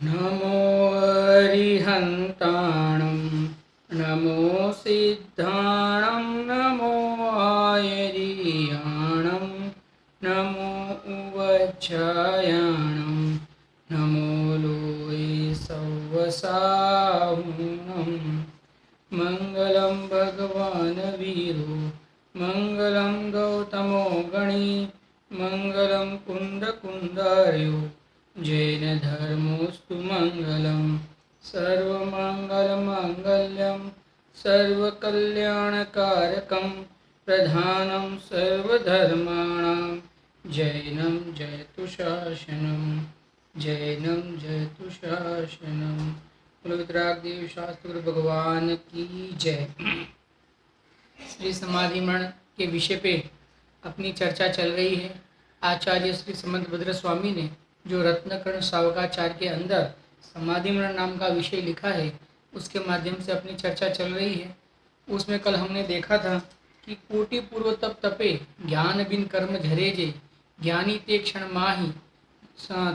नमो अरिहन्ताणं नमो सिद्धाणं नमो आयर्याणं नमो उवच्छायाणं नमो लोये सव्वसाहुणं मङ्गलं भगवान् वीरो मङ्गलं गौतमो गणी मङ्गलं कुन्दकुन्दार्यो जैनधर्मोऽस्तु मङ्गलं सर्वमङ्गलमाङ्गल्यं सर्वकल्याणकारकं प्रधानं सर्वधर्माणां जैनं जयतु शासनं जैनं जयतु शासनं। बोलो वितरागदेव शास्त्र गुरु भगवान की जय। श्री समाधि मरण के विषय पे अपनी चर्चा चल रही है। आचार्य श्री समंत भद्र स्वामी ने जो रत्नकर्ण सावकाचार के अंदर समाधि मरण नाम का विषय लिखा है उसके माध्यम से अपनी चर्चा चल रही है। उसमें कल हमने देखा था कि कोटि पूर्व तप तपे ज्ञान बिन कर्म झरेजे ज्ञानी ते क्षण माही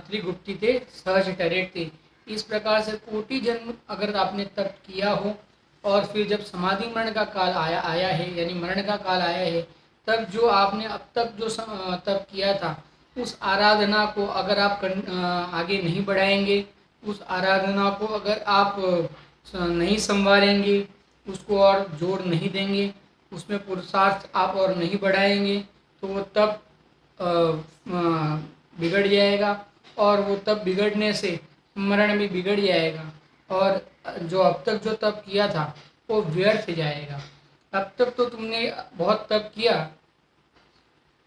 त्रिगुप्ति ते सहज टरेटे। इस प्रकार से कोटि जन्म अगर आपने तप किया हो और फिर जब समाधि मरण का काल आया है यानी मरण का काल आया है तब जो आपने अब तक जो तप किया था उस आराधना को अगर आप आगे नहीं बढ़ाएंगे, उस आराधना को अगर आप नहीं संवारेंगे, उसको और जोड़ नहीं देंगे, उसमें पुरुषार्थ आप और नहीं बढ़ाएंगे तो वो तब बिगड़ जाएगा और वो तब बिगड़ने से मरण भी बिगड़ जाएगा और जो अब तक जो तप किया था वो व्यर्थ जाएगा। अब तक तो तुमने बहुत तप किया,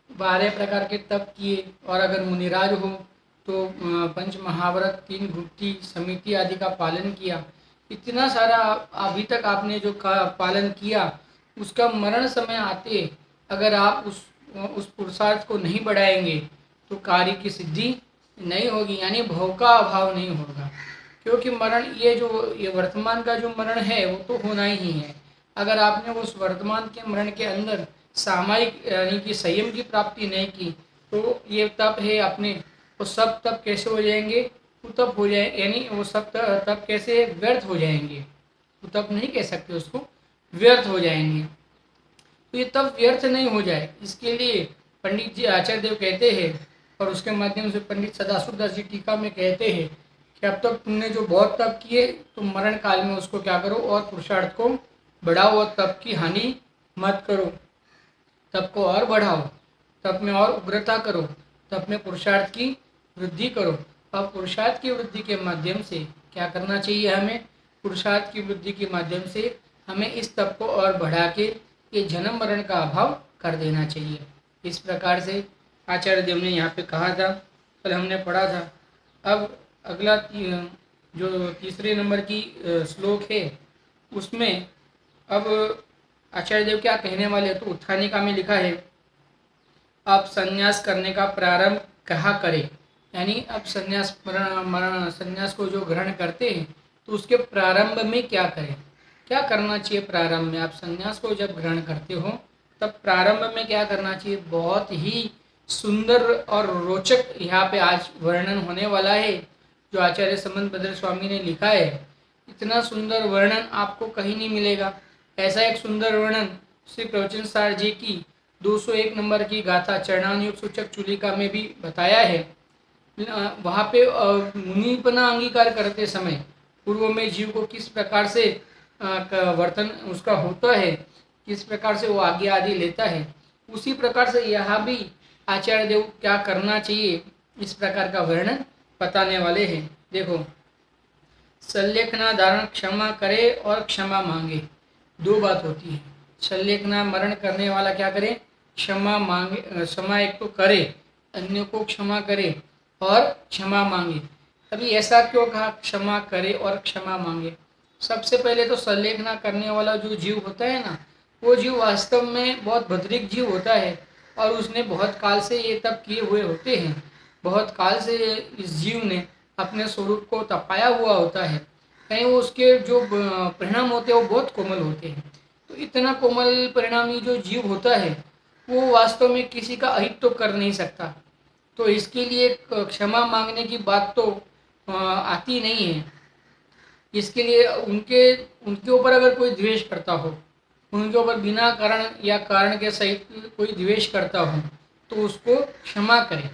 12 प्रकार के तप किए और अगर मुनिराज हो तो पंच महाव्रत 3 गुप्ती समिति आदि का पालन किया, इतना सारा अभी तक आपने जो पालन किया उसका मरण समय आते अगर आप उस पुरुषार्थ को नहीं बढ़ाएंगे तो कार्य की सिद्धि नहीं होगी, यानी भव का अभाव नहीं होगा। क्योंकि मरण ये वर्तमान का जो मरण है वो तो होना ही है। अगर आपने उस वर्तमान के मरण के अंदर सामायिक यानी कि संयम की प्राप्ति नहीं की तो ये तप है अपने वो सब तप कैसे हो जाएंगे, वो तप हो जाए यानी वो सब तप कैसे व्यर्थ हो जाएंगे, वो तप नहीं कह सकते उसको, व्यर्थ हो जाएंगे। तो ये तप व्यर्थ नहीं हो जाए इसके लिए पंडित जी आचार्य देव कहते हैं और उसके माध्यम से पंडित सदाशिवदास जी टीका में कहते हैं कि अब तक तुमने जो बहुत तप किए तो मरण काल में उसको क्या करो और पुरुषार्थ को बढ़ाओ और तप की हानि मत करो, तप को और बढ़ाओ, तप में और उग्रता करो, तप में पुरुषार्थ की वृद्धि करो। अब पुरुषार्थ की वृद्धि के माध्यम से क्या करना चाहिए हमें, पुरुषार्थ की वृद्धि के माध्यम से हमें इस तप को और बढ़ा के ये जन्म मरण का अभाव कर देना चाहिए। इस प्रकार से आचार्य देव ने यहाँ पे कहा था, कल हमने पढ़ा था। अब अगला जो तीसरे नंबर की श्लोक है उसमें अब आचार्य देव क्या कहने वाले, तो उत्थानिका में लिखा है अब संन्यास करने का प्रारंभ कहा करें, यानी अब संन्यास को जो ग्रहण करते हैं तो उसके प्रारंभ में क्या करें, क्या करना चाहिए प्रारंभ में। आप संन्यास को जब ग्रहण करते हो तब प्रारंभ में क्या करना चाहिए, बहुत ही सुंदर और रोचक यहाँ पे आज वर्णन होने वाला है जो आचार्य समंत भद्र स्वामी ने लिखा है। इतना सुंदर वर्णन आपको कहीं नहीं मिलेगा। ऐसा एक सुंदर वर्णन श्री प्रवचन सार जी की 201 नंबर की गाथा चरणानुयोग सूचक चूलिका में भी बताया है। वहाँ पे मुनिपना अंगीकार करते समय पूर्व में जीव को किस प्रकार से वर्तन उसका होता है, किस प्रकार से वो आज्ञा आदि लेता है, उसी प्रकार से यहाँ भी आचार्य देव क्या करना चाहिए इस प्रकार का वर्णन बताने वाले हैं। देखो, संलेखना धारण क्षमा करे और क्षमा मांगे, दो बात होती है। संलेखना मरण करने वाला क्या करे, क्षमा मांगे, क्षमा एक तो करे, अन्य को क्षमा करे और क्षमा मांगे। अभी ऐसा क्यों कहा क्षमा करे और क्षमा मांगे? सबसे पहले तो संलेखना करने वाला जो जीव होता है ना, वो जीव वास्तव में बहुत भद्रिक जीव होता है और उसने बहुत काल से ये तप किए हुए होते हैं। बहुत काल से इस जीव ने अपने स्वरूप को तपाया हुआ होता है। कहीं वो उसके जो परिणाम होते हैं वो बहुत कोमल होते हैं। तो इतना कोमल परिणामी जो जीव होता है वो वास्तव में किसी का अहित तो कर नहीं सकता। तो इसके लिए क्षमा मांगने की बात तो आती नहीं है। इसके लिए उनके उनके ऊपर अगर कोई द्वेष करता हो, उनके ऊपर बिना कारण या कारण के सहित कोई द्वेष करता हो, तो उसको क्षमा करें।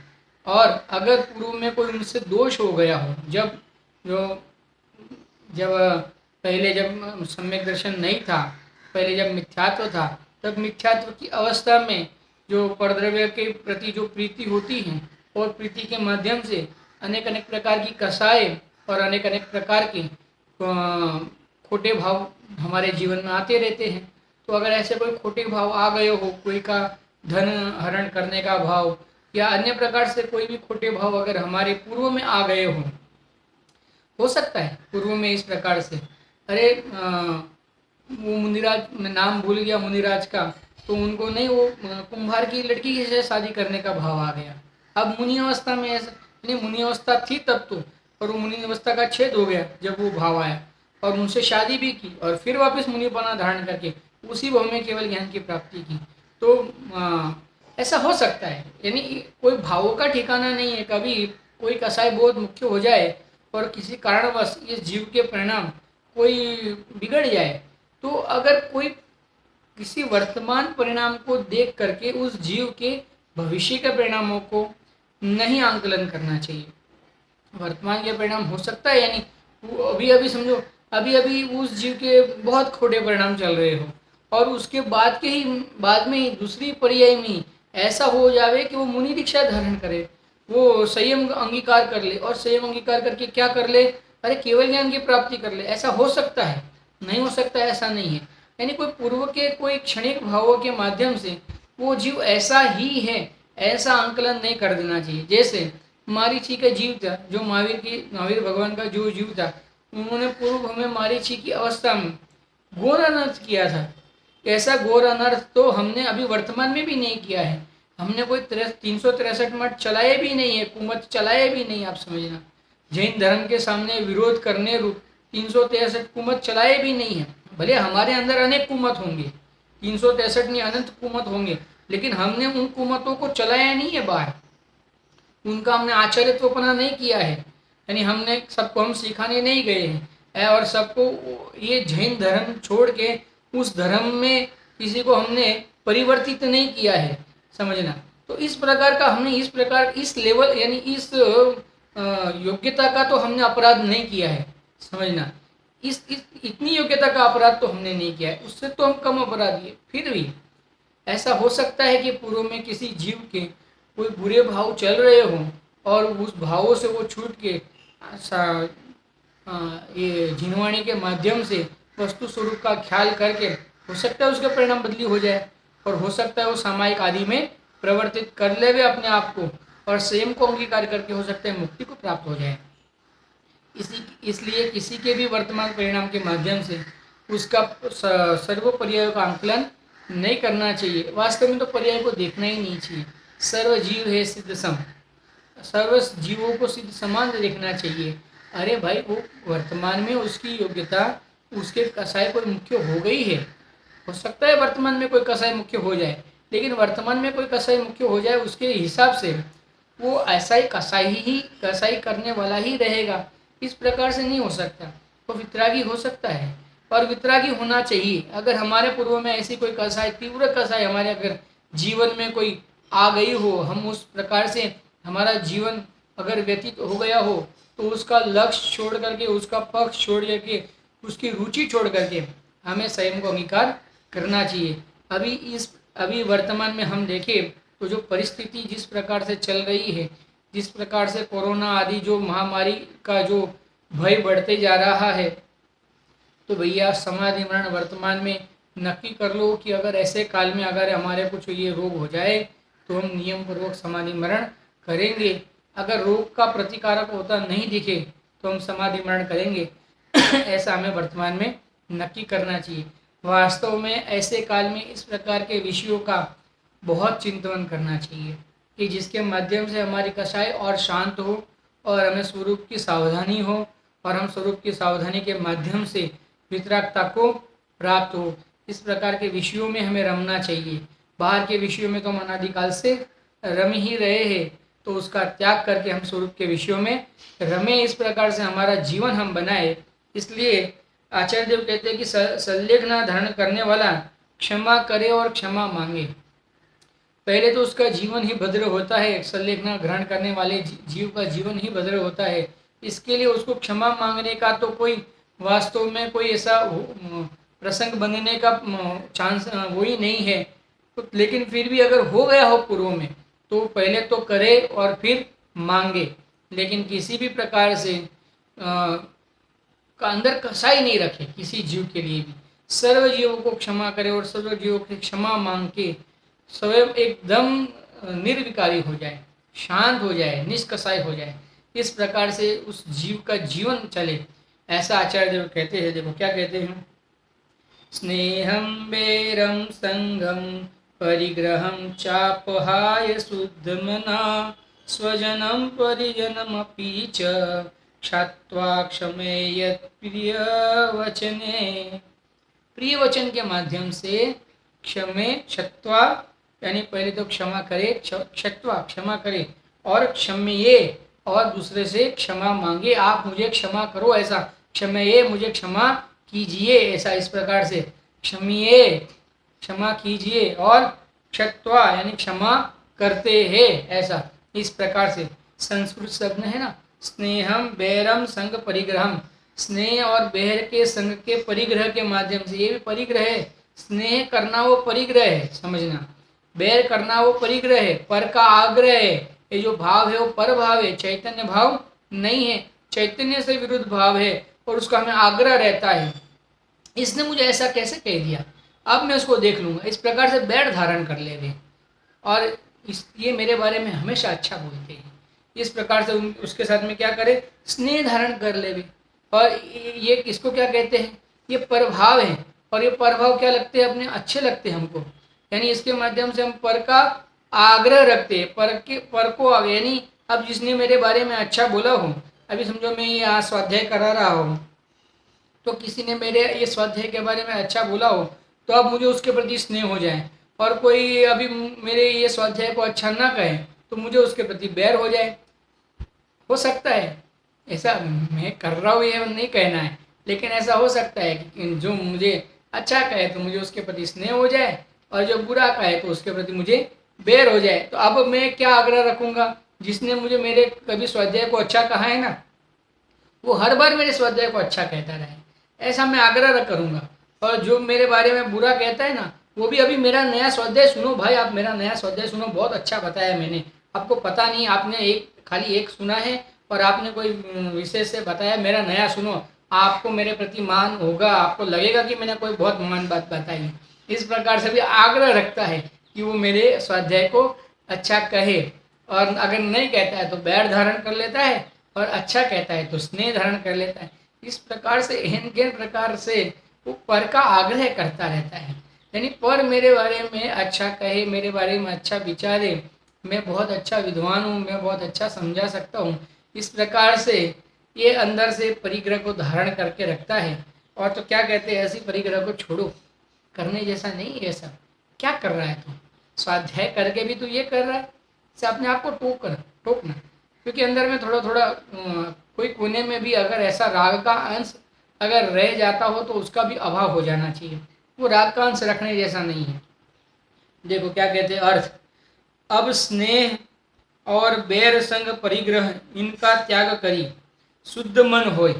और अगर पूर्व में कोई उनसे दोष हो गया हो, जो जब पहले जब सम्यक दर्शन नहीं था, पहले जब मिथ्यात्व था, तब मिथ्यात्व की अवस्था में जो परद्रव्य के प्रति जो प्रीति होती है, और प्रीति के माध्यम से अनेक अनेक प्रकार की कसाय और अनेक अनेक प्रकार के खोटे भाव हमारे जीवन में आते रहते हैं। तो अगर ऐसे कोई खोटे भाव आ गए हो, कोई का धन हरण करने का भाव या अन्य प्रकार से कोई भी खोटे भाव अगर हमारे पूर्व में आ गए हो सकता है पूर्व में इस प्रकार से, अरे वो मुनिराज, मैं नाम भूल गया मुनिराज का, तो उनको नहीं, वो कुम्हार की लड़की से शादी करने का भाव आ गया। अब मुनि अवस्था में ऐसा नहीं, मुनि अवस्था थी तब तो, और वो मुनि अवस्था का छेद हो गया जब वो भाव आया, और उनसे शादी भी की और फिर वापस मुनिपना धारण करके उसी भाव में केवल ज्ञान की प्राप्ति की। तो ऐसा हो सकता है, यानी कोई भावों का ठिकाना नहीं है। कभी कोई कसाई बोध मुख्य हो जाए और किसी कारणवश इस जीव के परिणाम कोई बिगड़ जाए, तो अगर कोई किसी वर्तमान परिणाम को देख करके उस जीव के भविष्य के परिणामों को नहीं आंकलन करना चाहिए। वर्तमान के परिणाम हो सकता है, यानी अभी अभी समझो, अभी अभी उस जीव के बहुत खोटे परिणाम चल रहे हो, और उसके बाद में ही दूसरी पर्याय में ही ऐसा हो जावे कि वो मुनि दीक्षा धारण करे, वो संयम अंगीकार कर ले, और संयम अंगीकार करके क्या कर ले, अरे केवल ज्ञान की प्राप्ति कर ले। ऐसा हो सकता है, नहीं हो सकता ऐसा नहीं है। यानी कोई पूर्व के कोई क्षणिक भावों के माध्यम से वो जीव ऐसा ही है, ऐसा आंकलन नहीं कर देना चाहिए। जैसे मारीची का जीव था, जो महावीर भगवान का जो जीव था, उन्होंने पूर्व में मारीची की अवस्था में घोर अनर्थ किया था। ऐसा घोर अनर्थ तो हमने अभी वर्तमान में भी नहीं किया है। हमने कोई 363 मठ चलाए भी नहीं है, कुमत चलाए भी नहीं। आप समझना, जैन धर्म के सामने विरोध करने रूप 363 कुमत चलाए भी नहीं है। भले हमारे अंदर अनेक कुमत होंगे, 363 नहीं अनंत कुमत होंगे, लेकिन हमने उन कुमतों को चलाया नहीं है बाहर, उनका हमने आचार्यत्वपना नहीं किया है। यानी हमने सबको हम सिखाने नहीं गए हैं, और सबको ये जैन धर्म छोड़ के उस धर्म में किसी को हमने परिवर्तित नहीं किया है, समझना। तो इस प्रकार का हमने इस लेवल यानी इस योग्यता का तो हमने अपराध नहीं किया है, समझना। इस इतनी योग्यता का अपराध तो हमने नहीं किया है, उससे तो हम कम अपराधी है। फिर भी ऐसा हो सकता है कि पूर्व में किसी जीव के कोई बुरे भाव चल रहे हों, और उस भावों से वो छूट के ये जिनवाणी के माध्यम से वस्तु स्वरूप का ख्याल करके हो सकता है उसके परिणाम बदली हो जाए, और हो सकता है वो सामायिक आदि में प्रवर्तित कर ले वे अपने आप को, और संयम को अंगीकार करके हो सकता है मुक्ति को प्राप्त हो जाए। इसलिए किसी के भी वर्तमान परिणाम के माध्यम से उसका सर्व पर्यायों का आंकलन नहीं करना चाहिए। वास्तव में तो पर्याय को देखना ही नहीं चाहिए। सर्व जीव है सिद्ध सम, सर्व जीवों को सिद्ध समान देखना चाहिए। अरे भाई, वो वर्तमान में उसकी योग्यता उसके कसाय कोई मुख्य हो गई है। हो सकता है वर्तमान में कोई कसाय मुख्य हो जाए, लेकिन वर्तमान में कोई कसाई मुख्य हो जाए उसके हिसाब से वो ऐसा ही कसाई करने वाला ही रहेगा। इस प्रकार से नहीं हो सकता। वो वितरागी हो सकता है, और वितरागी होना चाहिए। अगर हमारे पूर्व में ऐसी कोई कसाई, तीव्र कसाई हमारे अगर जीवन में कोई आ गई हो, हम उस प्रकार से हमारा जीवन अगर व्यतीत हो गया हो, तो उसका लक्ष्य छोड़ करके, उसका पक्ष छोड़ करके, उसकी रुचि छोड़ करके हमें संयम को अंगीकार करना चाहिए। अभी वर्तमान में हम देखें तो जो परिस्थिति जिस प्रकार से चल रही है, जिस प्रकार से कोरोना आदि जो महामारी का जो भय बढ़ते जा रहा है, तो भैया समाधि मरण वर्तमान में नक्की कर लो कि अगर ऐसे काल में अगर हमारे कुछ ये रोग हो जाए तो हम नियम पूर्वक समाधि मरण करेंगे। अगर रोग का प्रतिकारक होता नहीं दिखे तो हम समाधि मरण करेंगे। ऐसा हमें वर्तमान में नक्की करना चाहिए। वास्तव में ऐसे काल में इस प्रकार के विषयों का बहुत चिंतन करना चाहिए कि जिसके माध्यम से हमारी कसाई और शांत हो, और हमें स्वरूप की सावधानी हो, और हम स्वरूप की सावधानी के माध्यम से वितरागता को प्राप्त हो। इस प्रकार के विषयों में हमें रमना चाहिए। बाहर के विषयों में तो हम अनादिकाल से रम ही रहे हैं, तो उसका त्याग करके हम स्वरूप के विषयों में रमे, इस प्रकार से हमारा जीवन हम बनाए। इसलिए आचार्य देव कहते हैं कि संलेखना धारण करने वाला क्षमा करे और क्षमा मांगे। पहले तो उसका जीवन ही भद्र होता है, संलेखना ग्रहण करने वाले जीव का जीवन ही भद्र होता है। इसके लिए उसको क्षमा मांगने का तो कोई वास्तव में कोई ऐसा प्रसंग बनने का चांस वो ही नहीं है। तो लेकिन फिर भी अगर हो गया हो पूर्व में, तो पहले तो करे और फिर मांगे, लेकिन किसी भी प्रकार से का अंदर कसाई नहीं रखे किसी जीव के लिए भी। सर्व जीवों को क्षमा करे और सर्व जीवों की क्षमा मांग के स्वयं एकदम निर्विकारी हो जाए, शांत हो जाए, निष्कसाय हो जाए। इस प्रकार से उस जीव का जीवन चले, ऐसा आचार्य देव कहते हैं। देखो क्या कहते हैं, स्नेहम बेरम संगम परिग्रहम चापहाय शुद्धमना स्वजनम परिजनमपि च क्षत्वा क्षमेयत प्रिय वचने। प्रिय वचन के माध्यम से क्षमे, क्षत्वा यानी पहले तो क्षमा करे, क्षत्वा क्षमा करे, और क्षम्ये और दूसरे से क्षमा मांगे, आप मुझे क्षमा करो, ऐसा क्षम्ये मुझे क्षमा कीजिए, ऐसा इस प्रकार से क्षम्ये क्षमा कीजिए, और क्षत्वा यानी क्षमा करते हैं, ऐसा इस प्रकार से। संस्कृत शब्द है ना, स्नेहम बैरम संग परिग्रहम, स्नेह और बैर के संग के परिग्रह के माध्यम से, ये भी परिग्रह है। स्नेह करना वो परिग्रह है, समझना, बैर करना वो परिग्रह है, पर का आग्रह है। ये जो भाव है वो पर भाव है, चैतन्य भाव नहीं है, चैतन्य से विरुद्ध भाव है, और उसका हमें आग्रह रहता है। इसने मुझे ऐसा कैसे कह दिया, अब मैं उसको देख लूंगा, इस प्रकार से बैर धारण कर ले वे, और ये मेरे बारे में हमेशा अच्छा बोलते हैं, इस प्रकार से उसके साथ में क्या करे, स्नेह धारण कर ले वे। और ये इसको क्या कहते हैं, ये प्रभाव है, और ये प्रभाव क्या लगते हैं, अपने अच्छे लगते हैं हमको, यानी इसके माध्यम से हम पर का आग्रह रखते हैं, पर को आगे, यानी अब जिसने मेरे बारे में अच्छा बोला हो, अभी समझो मैं यहाँ स्वाध्याय करा रहा हूँ, तो किसी ने मेरे ये स्वाध्याय के बारे में अच्छा बोला हो, तो अब मुझे उसके प्रति स्नेह हो जाए, और कोई अभी मेरे ये स्वाध्याय को अच्छा ना कहे तो मुझे उसके प्रति बैर हो जाए। हो सकता है ऐसा, मैं कर रहा हूँ ये नहीं कहना है, लेकिन ऐसा हो सकता है कि जो मुझे अच्छा कहे तो मुझे उसके प्रति स्नेह हो जाए, और जो बुरा कहे तो उसके प्रति मुझे बैर हो जाए। तो अब मैं क्या आग्रह रखूँगा, जिसने मुझे मेरे कभी स्वाध्याय को अच्छा कहा है ना, वो हर बार मेरे स्वाध्याय को अच्छा कहता रहे, ऐसा मैं आग्रह करूँगा। और जो मेरे बारे में बुरा कहता है ना, वो भी अभी मेरा नया स्वाध्याय सुनो भाई, आप मेरा नया स्वाध्याय सुनो, बहुत अच्छा बताया मैंने, आपको पता नहीं, आपने खाली एक सुना है और आपने कोई विषय से बताया, मेरा नया सुनो, आपको मेरे प्रति मान होगा, आपको लगेगा कि मैंने कोई बहुत महान बात बताई। इस प्रकार से भी आग्रह रखता है कि वो मेरे स्वाध्याय को अच्छा कहे, और अगर नहीं कहता है तो बैर धारण कर लेता है, और अच्छा कहता है तो स्नेह धारण कर लेता है। इस प्रकार से एहन प्रकार से वो पर का आग्रह करता रहता है, यानी पर मेरे बारे में अच्छा कहे, मेरे बारे में अच्छा विचारे, मैं बहुत अच्छा विद्वान हूँ, मैं बहुत अच्छा समझा सकता हूँ, इस प्रकार से ये अंदर से परिग्रह को धारण करके रखता है। और तो क्या कहते हैं, ऐसी परिग्रह को छोड़ो, करने जैसा नहीं है सब, क्या कर रहा है तू, स्वाध्याय करके भी तू ये कर रहा है, से अपने आप को टोकना, क्योंकि अंदर में थोड़ा थोड़ा कोई कोने में भी अगर ऐसा राग का अंश अगर रह जाता हो तो उसका भी अभाव हो जाना चाहिए, वो राग का अंश रखने जैसा नहीं है। देखो क्या कहते हैं अर्थ, अब स्नेह और बैर संग परिग्रह इनका त्याग करी, शुद्ध मन होय।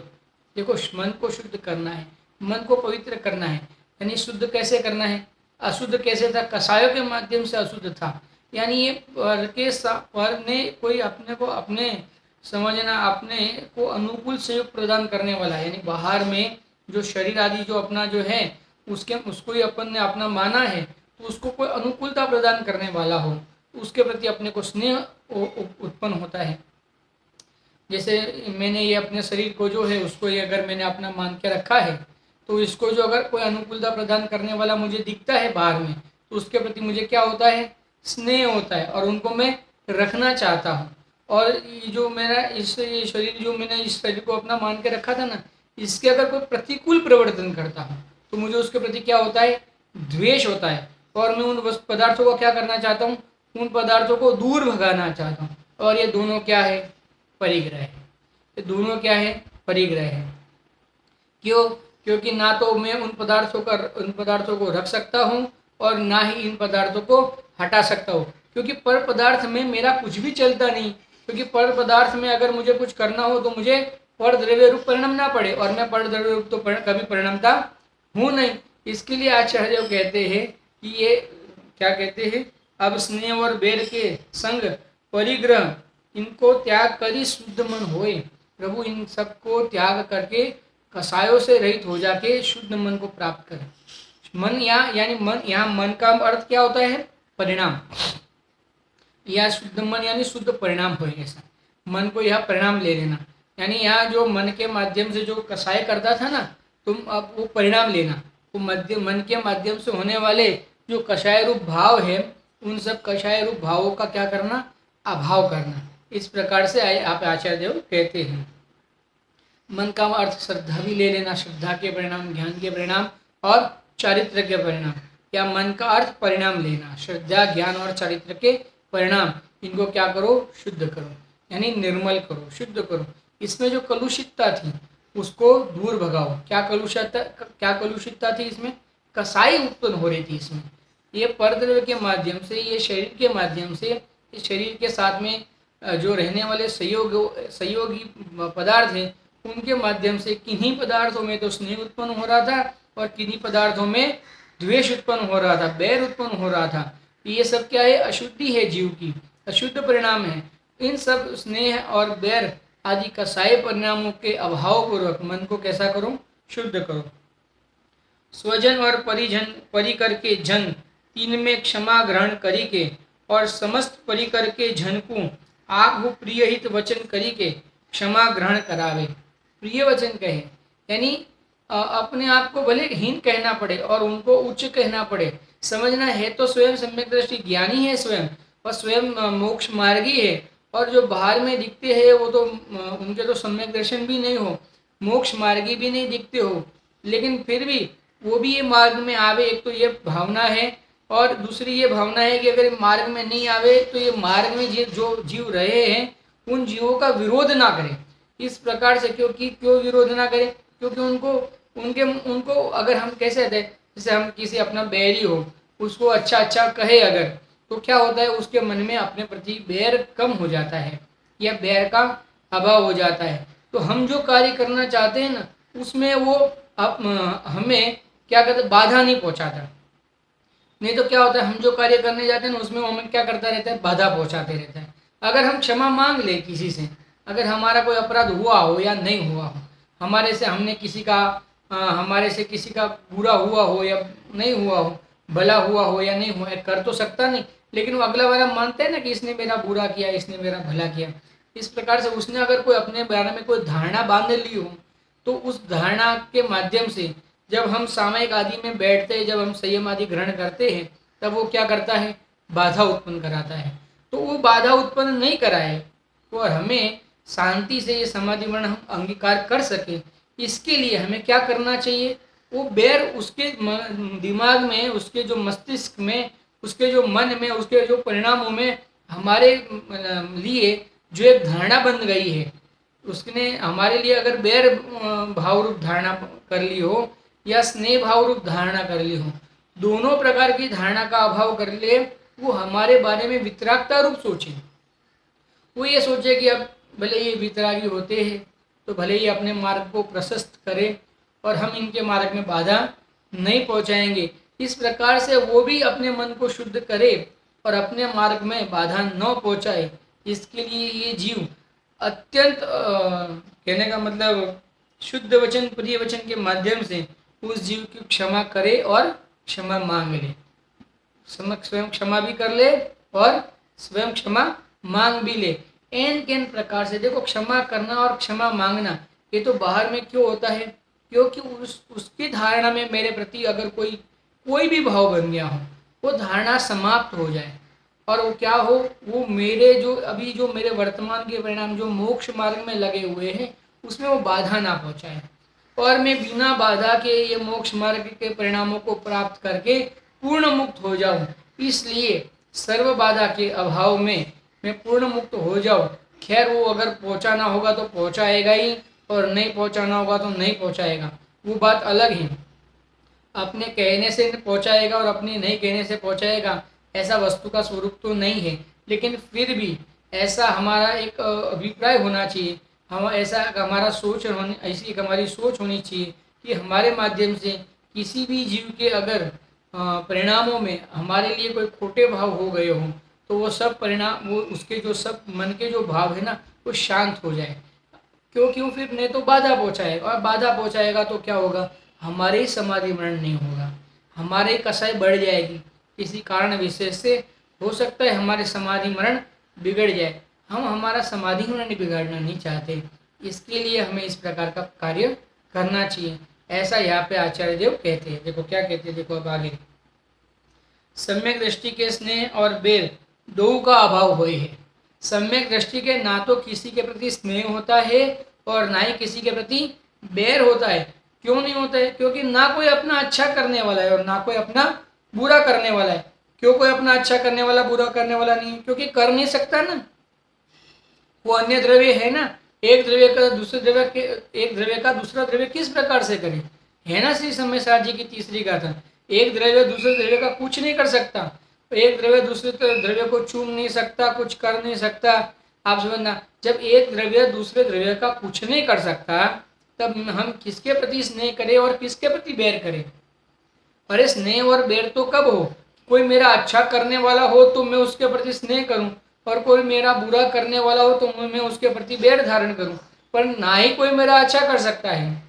देखो मन को शुद्ध करना है, मन को पवित्र करना है, यानी शुद्ध कैसे करना है, अशुद्ध कैसे था, कसायों के माध्यम से अशुद्ध था, यानी ये पर ने कोई अपने को अपने समझना, अपने को अनुकूल सहयोग प्रदान करने वाला, यानी बाहर में जो शरीर आदि जो अपना जो है उसको ही अपन ने अपना माना है, तो उसको कोई अनुकूलता प्रदान करने वाला हो, उसके प्रति अपने को स्नेह उत्पन्न होता है। जैसे मैंने ये अपने शरीर को जो है उसको ये अगर मैंने अपना मान के रखा है, तो इसको जो अगर कोई अनुकूलता प्रदान करने वाला मुझे दिखता है बाहर में, तो उसके प्रति मुझे क्या होता है, स्नेह होता है, और उनको मैं रखना चाहता हूँ। और जो मेरा ये शरीर जो मैंने इस शरीर को अपना मान के रखा था ना, इसके अगर कोई प्रतिकूल प्रवर्तन करता हूँ तो मुझे उसके प्रति क्या होता है, द्वेष होता है, और मैं उन पदार्थों को क्या करना चाहता हूँ, उन पदार्थों को दूर भगाना चाहता हूँ। और ये दोनों क्या है? परिग्रह है। ये दोनों क्या है? परिग्रह है। क्यों? क्योंकि ना तो मैं उन पदार्थों को रख सकता हूँ और ना ही इन पदार्थों को हटा सकता हूँ, क्योंकि पर पदार्थ में मेरा कुछ भी चलता नहीं। क्योंकि पर पदार्थ में अगर मुझे कुछ करना हो तो मुझे पर द्रव्य रूप परिणमना पड़े, और मैं पर द्रव्य रूप तो कभी परिणमता हूँ नहीं। इसके लिए आचार्य कहते हैं कि ये क्या कहते हैं, अब स्नेह और बैर के संग परिग्रह इनको त्याग करी शुद्ध मन होए। प्रभु इन सबको त्याग करके कसायों से रहित हो जाके शुद्ध मन को प्राप्त करें। मन यहाँ मन का अर्थ क्या होता है? परिणाम। या शुद्ध मन यानी शुद्ध परिणाम हो, ऐसा मन को यह परिणाम ले लेना। यानी यहाँ जो मन के माध्यम से जो कसाय करता था ना, तुम अब वो परिणाम लेना। वो मन के माध्यम से होने वाले जो कषाय रूप भाव है, उन सब कषाय रूप भावों का क्या करना? अभाव करना। इस प्रकार से आप आचार्य देव कहते हैं। मन का अर्थ श्रद्धा भी ले लेना, श्रद्धा के परिणाम, ज्ञान के परिणाम और चारित्र के परिणाम। या मन का अर्थ परिणाम लेना, श्रद्धा, ज्ञान और चारित्र के परिणाम, इनको क्या करो? शुद्ध करो, यानी निर्मल करो, शुद्ध करो। इसमें जो कलुषितता थी उसको दूर भगाओ। क्या कलुषितता थी इसमें? कसाई उत्पन्न हो रही थी इसमें। ये परद्रव्य के माध्यम से, ये शरीर के माध्यम से, इस शरीर के साथ में जो रहने वाले सहयोगी पदार्थ हैं, उनके माध्यम से किन्हीं पदार्थों में तो स्नेह उत्पन्न हो रहा था और किन्हीं पदार्थों में द्वेष उत्पन्न हो रहा था, बैर उत्पन्न हो रहा था। ये सब क्या है? अशुद्धि है, जीव की अशुद्ध परिणाम है। इन सब स्नेह और बैर आदि कसाय परिणामों के अभाव पूर्वक मन को कैसा करो? शुद्ध करो। स्वजन और परिकर के जन तीन में क्षमा ग्रहण करी के, और समस्त परिकर के जन को आगु प्रिय हित वचन करी के क्षमा ग्रहण करावे। प्रिय वचन कहे यानी अपने आप को भले हीन कहना पड़े और उनको उच्च कहना पड़े, समझना है तो स्वयं सम्यक दृष्टि ज्ञानी है स्वयं, और स्वयं मोक्ष मार्गी है। और जो बाहर में दिखते हैं वो तो उनके तो सम्यक दर्शन भी नहीं हो, मोक्ष मार्गी भी नहीं दिखते हो, लेकिन फिर भी वो भी ये मार्ग में आवे। एक तो ये भावना है, और दूसरी ये भावना है कि अगर मार्ग में नहीं आवे तो ये मार्ग में जो जीव रहे हैं उन जीवों का विरोध ना करें। इस प्रकार से क्यों विरोध ना करें? क्योंकि उनको अगर हम कैसे कहते हैं, जैसे हम किसी अपना बैरी हो उसको अच्छा कहे अगर, तो क्या होता है? उसके मन में अपने प्रति बैर कम हो जाता है या बैर का अभाव हो जाता है। तो हम जो कार्य करना चाहते हैं ना, उसमें वो हमें क्या कहते हैं? बाधा नहीं पहुंचाता। नहीं तो क्या होता है? हम जो कार्य करने जाते हैं ना, उसमें वो हमें क्या करता रहता है? बाधा पहुंचाते रहता है। अगर हम क्षमा मांग ले किसी से, अगर हमारा कोई अपराध हुआ हो या नहीं हुआ हो, हमारे से किसी का बुरा हुआ हो या नहीं हुआ हो, भला हुआ हो या नहीं हुआ, कर तो सकता नहीं, लेकिन वो अगला वाला मानते हैं ना कि इसने मेरा बुरा किया, इसने मेरा भला किया। इस प्रकार से उसने अगर कोई अपने बारे में कोई धारणा बांध ली हो, तो उस धारणा के माध्यम से जब हम सामयिक आदि में बैठते हैं, जब हम संयम आदि ग्रहण करते हैं, तब वो क्या करता है? बाधा उत्पन्न कराता है। तो वो बाधा उत्पन्न नहीं कराए और हमें शांति से ये समाधि वर्ण हम अंगीकार कर सके, इसके लिए हमें क्या करना चाहिए? वो बैर उसके दिमाग में, उसके जो मस्तिष्क में, उसके जो मन में, उसके जो परिणामों में हमारे लिए जो एक धारणा बन गई है, उसने हमारे लिए अगर बैर भाव रूप धारणा कर ली हो या स्नेह भाव रूप धारणा कर ली हो, दोनों प्रकार की धारणा का अभाव कर ले, वो हमारे बारे में वितरागता रूप सोचे। वो ये सोचे कि अब भले ये वितरागी होते हैं तो भले ही अपने मार्ग को प्रशस्त करें और हम इनके मार्ग में बाधा नहीं पहुंचाएंगे। इस प्रकार से वो भी अपने मन को शुद्ध करे और अपने मार्ग में बाधा न पहुंचाए। इसके लिए ये जीव अत्यंत कहने का मतलब शुद्ध वचन, प्रिय वचन के माध्यम से उस जीव की क्षमा करे और क्षमा मांग ले। स्वयं क्षमा भी कर ले और स्वयं क्षमा मांग भी ले। एन प्रकार से देखो, क्षमा करना और क्षमा मांगना ये तो बाहर में क्यों होता है? क्योंकि उसकी धारणा में मेरे प्रति अगर कोई भी भाव बन गया हो, वो धारणा समाप्त हो जाए और वो क्या हो, वो मेरे जो मेरे वर्तमान के परिणाम जो मोक्ष मार्ग में लगे हुए हैं उसमें वो बाधा ना पहुंचाए और मैं बिना बाधा के ये मोक्ष मार्ग के परिणामों को प्राप्त करके पूर्ण मुक्त हो जाऊं। इसलिए सर्व बाधा के अभाव में मैं पूर्ण मुक्त हो जाऊँ। खैर वो अगर पहुँचाना होगा तो पहुँचाएगा ही, और नहीं पहुँचाना होगा तो नहीं पहुँचाएगा, वो बात अलग है। अपने कहने से पहुँचाएगा और अपने नहीं कहने से पहुँचाएगा, ऐसा वस्तु का स्वरूप तो नहीं है। लेकिन फिर भी ऐसा हमारा एक अभिप्राय होना चाहिए, हम ऐसा हमारा सोच होनी, ऐसी एक हमारी सोच होनी चाहिए कि हमारे माध्यम से किसी भी जीव के अगर परिणामों में हमारे लिए कोई खोटे भाव हो गए हों, तो वो सब परिणाम, वो उसके जो सब मन के जो भाव है ना, वो शांत हो जाए। क्यों फिर नहीं तो बाधा पहुंचाएगा, और बाधा पहुंचाएगा तो क्या होगा, हमारे ही समाधि मरण नहीं होगा, हमारे ही कसाई बढ़ जाएगी। किसी कारण विशेष से हो सकता है हमारे समाधि मरण बिगड़ जाए। हम हमारा समाधि मरण बिगाड़ना नहीं चाहते, इसके लिए हमें इस प्रकार का कार्य करना चाहिए, ऐसा यहाँ पे आचार्य देव कहते हैं। देखो क्या कहते हैं, देखो अब आगे, सम्यक दृष्टि के स्नेह और बेर दो का अभाव होए है। सम्यक दृष्टि के ना तो किसी के प्रति स्नेह होता है और ना ही किसी के प्रति बैर होता है। क्यों नहीं होता है? क्योंकि ना कोई अपना अच्छा करने वाला है और ना कोई अपना बुरा करने वाला है। क्यों कोई अपना अच्छा करने वाला बुरा करने वाला नहीं है? क्योंकि कर नहीं सकता ना, वो अन्य द्रव्य है ना। एक द्रव्य का दूसरे द्रव्य के, एक द्रव्य का दूसरा द्रव्य किस प्रकार से करे, है ना श्री सम्यसार जी की तीसरी गाथा। एक द्रव्य दूसरे द्रव्य का कुछ नहीं कर सकता, एक द्रव्य दूसरे द्रव्य को चूम नहीं सकता, कुछ कर नहीं सकता। आप समझना, जब एक द्रव्य दूसरे द्रव्य का कुछ नहीं कर सकता, तब हम किसके प्रति स्नेह करें और किसके प्रति बैर करें? अरे स्नेह और बैर तो कब हो, कोई मेरा अच्छा करने वाला हो तो मैं उसके प्रति स्नेह करूं, और कोई मेरा बुरा करने वाला हो तो मैं उसके प्रति बैर धारण करूं। पर ना ही कोई मेरा अच्छा कर सकता है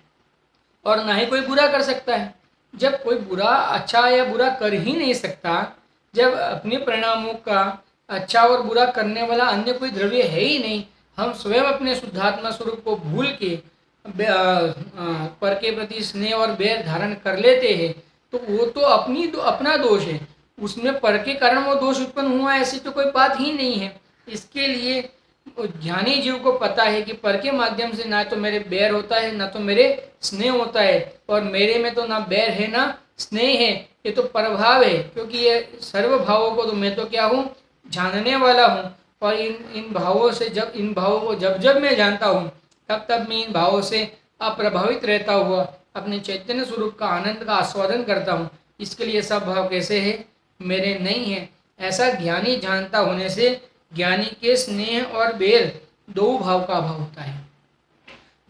और ना ही कोई बुरा कर सकता है। जब कोई बुरा अच्छा या बुरा कर ही नहीं सकता, जब अपने परिणामों का अच्छा और बुरा करने वाला अन्य कोई द्रव्य है ही नहीं, हम स्वयं अपने शुद्धात्मा स्वरूप को भूल के पर के प्रति स्नेह और बैर धारण कर लेते हैं, तो वो तो अपना दोष है। उसमें पर के कारण वो दोष उत्पन्न हुआ, ऐसी तो कोई बात ही नहीं है। इसके लिए ज्ञानी जीव को पता है कि पर के माध्यम से ना तो मेरे बैर होता है ना तो मेरे स्नेह होता है, और मेरे में तो ना बैर है ना स्नेह है, ये तो प्रभाव है। क्योंकि ये सर्व भावों को तो मैं तो क्या हूँ, जानने वाला हूँ। और इन भावों से जब इन भावों को जब जब मैं जानता हूँ, तब तब मैं इन भावों से अप्रभावित रहता हुआ अपने चैतन्य स्वरूप का आनंद का आस्वादन करता हूँ। इसके लिए सब भाव कैसे है, मेरे नहीं है। ऐसा ज्ञानी जानता होने से ज्ञानी के स्नेह और बैर दो भाव का अभाव होता है।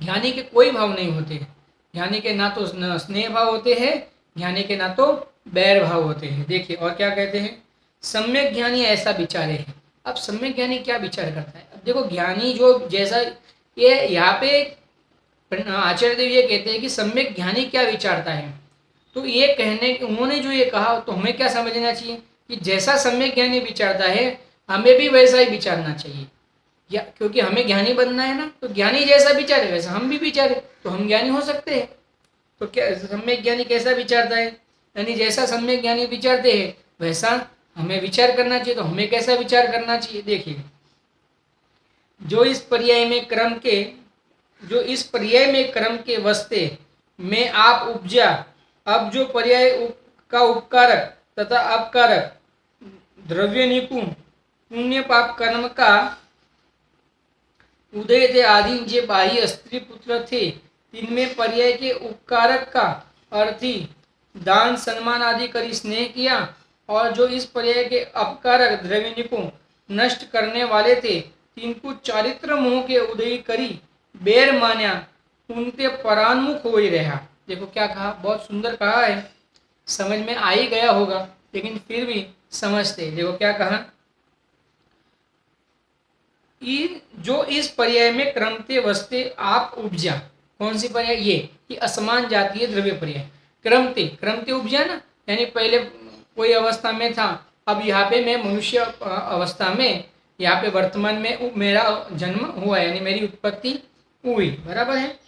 ज्ञानी के कोई भाव नहीं होते, ज्ञानी के ना तो स्नेह भाव होते हैं, ज्ञानी के ना तो बैर भाव होते हैं। देखिए और क्या कहते हैं, सम्यक ज्ञानी ऐसा विचारे है। अब सम्यक ज्ञानी क्या विचार करता है? अब देखो ज्ञानी जो जैसा, ये यहाँ पे आचार्य देव ये कहते हैं कि सम्यक ज्ञानी क्या विचारता है। तो ये कहने, उन्होंने जो ये कहा, तो हमें क्या समझना चाहिए कि जैसा सम्यक ज्ञानी विचारता है, हमें भी वैसा ही विचारना चाहिए। या क्योंकि हमें ज्ञानी बनना है ना, तो ज्ञानी जैसा विचारे वैसा हम भी विचारे, तो हम ज्ञानी हो सकते हैं। तो क्या सम्यक ज्ञानी कैसा विचारता है, यानी जैसा सम्यक ज्ञानी विचारते हैं वैसा हमें विचार करना चाहिए। तो हमें कैसा विचार करना चाहिए? देखिए, जो इस पर्याय में क्रम के वस्ते में आप उपजा, अब जो पर्याय का उपकारक तथा अपकारक द्रव्य निपुण पुण्य पाप कर्म का उदय थे आदि जे बाह्य स्त्री पुत्र थे, तिनमें पर्याय के उपकारक का अर्थी दान सम्मान आदि करी स्नेह किया, और जो इस पर्याय के अपकारक द्रव्य निपुण नष्ट करने वाले थे, तिनको चारित्र मोह के उदय करी बैर मान्या, उनके परान्मुख हो ही रहा। देखो क्या कहा, बहुत सुंदर कहा है, समझ में आ ही गया होगा, लेकिन फिर भी समझते। देखो क्या कहा, जो इस पर्याय में क्रमते वस्ते आप उपजा, कौन सी पर्याय? ये कि असमान जातीय द्रव्य पर्याय। क्रमते उपजा ना, यानी पहले कोई अवस्था में था, अब यहाँ पे मैं मनुष्य अवस्था में, यहाँ पे वर्तमान में मेरा जन्म हुआ, यानी मेरी उत्पत्ति हुई, बराबर है।